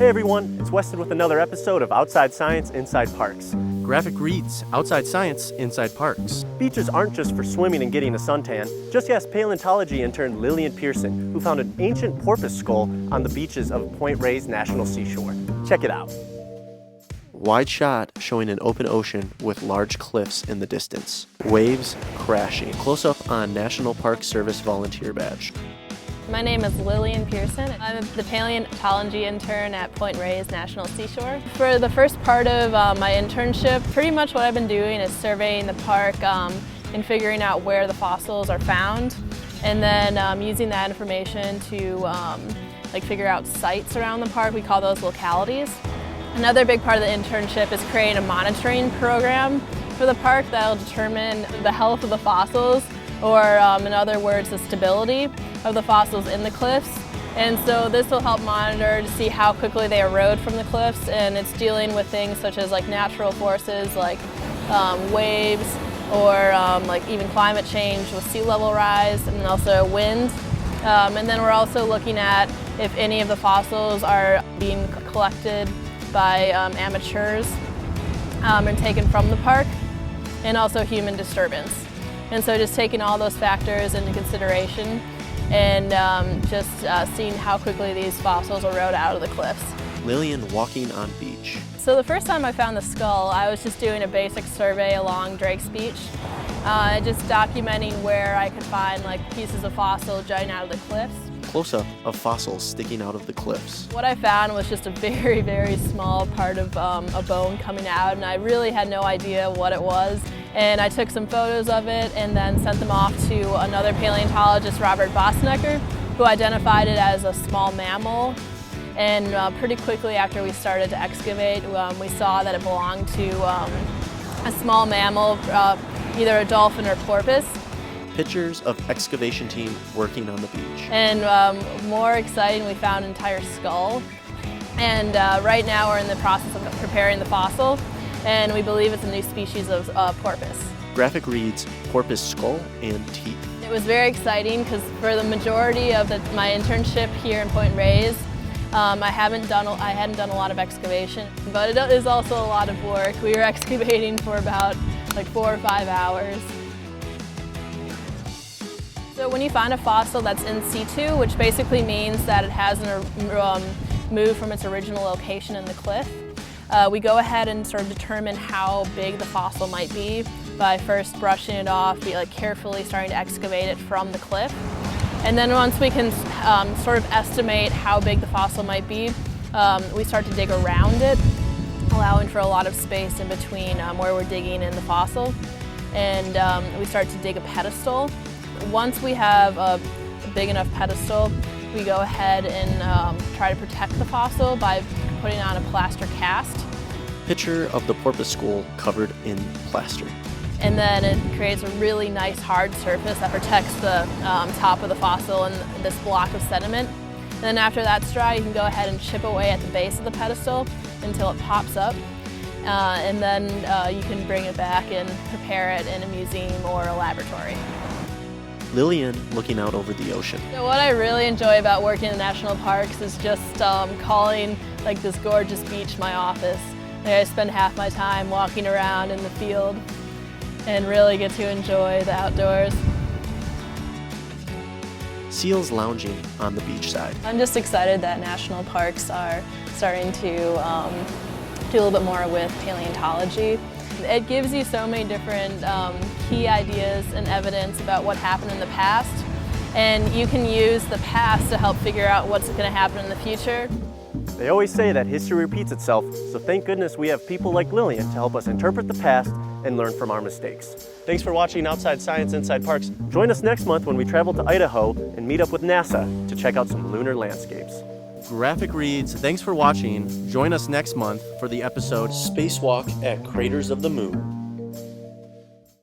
Hey everyone, it's Weston with another episode of Outside Science Inside Parks. Graphic reads, Outside Science Inside Parks. Beaches aren't just for swimming and getting a suntan. Just ask paleontology intern Lillian Pearson, who found an ancient porpoise skull on the beaches of Point Reyes National Seashore. Check it out. Wide shot showing an open ocean with large cliffs in the distance. Waves crashing. Close up on National Park Service volunteer badge. My name is Lillian Pearson. I'm the paleontology intern at Point Reyes National Seashore. For the first part of my internship, pretty much what I've been doing is surveying the park and figuring out where the fossils are found, and then using that information to figure out sites around the park. We call those localities. Another big part of the internship is creating a monitoring program for the park that will determine the health of the fossils, or in other words, the stability of the fossils in the cliffs. And so this will help monitor to see how quickly they erode from the cliffs, and it's dealing with things such as like natural forces like waves, or even climate change with sea level rise, and also wind. And then we're also looking at if any of the fossils are being collected by amateurs and taken from the park, and also human disturbance. And so just taking all those factors into consideration and seeing how quickly these fossils erode out of the cliffs. Lillian walking on beach. So the first time I found the skull, I was just doing a basic survey along Drake's Beach, just documenting where I could find pieces of fossil jutting out of the cliffs. Close-up of fossils sticking out of the cliffs. What I found was just a very, very small part of a bone coming out, and I really had no idea what it was. And I took some photos of it and then sent them off to another paleontologist, Robert Bosnecker, who identified it as a small mammal. And pretty quickly after we started to excavate, we saw that it belonged to a small mammal, either a dolphin or porpoise. Pictures of excavation team working on the beach. And more exciting, we found an entire skull. And right now we're in the process of preparing the fossil, and we believe it's a new species of porpoise. Graphic reads, porpoise skull and teeth. It was very exciting because for the majority of my internship here in Point Reyes, I hadn't done a lot of excavation, but it is also a lot of work. We were excavating for about 4 or 5 hours. So when you find a fossil that's in situ, which basically means that it hasn't moved from its original location in the cliff, we go ahead and sort of determine how big the fossil might be by first brushing it off, carefully starting to excavate it from the cliff. And then once we can sort of estimate how big the fossil might be, we start to dig around it, allowing for a lot of space in between where we're digging in the fossil. And we start to dig a pedestal. Once we have a big enough pedestal, we go ahead and try to protect the fossil by putting on a plaster cast. Picture of the porpoise skull covered in plaster. And then it creates a really nice hard surface that protects the top of the fossil and this block of sediment. And then after that's dry, you can go ahead and chip away at the base of the pedestal until it pops up. And then you can bring it back and prepare it in a museum or a laboratory. Lillian looking out over the ocean. So what I really enjoy about working in national parks is just calling this gorgeous beach my office. I spend half my time walking around in the field and really get to enjoy the outdoors. Seals lounging on the beachside. I'm just excited that national parks are starting to do a little bit more with paleontology. It gives you so many different key ideas and evidence about what happened in the past, and you can use the past to help figure out what's going to happen in the future. They always say that history repeats itself, so thank goodness we have people like Lillian to help us interpret the past and learn from our mistakes. Thanks for watching Outside Science Inside Parks. Join us next month when we travel to Idaho and meet up with NASA to check out some lunar landscapes. Graphic reads, thanks for watching. Join us next month for the episode Spacewalk at Craters of the Moon.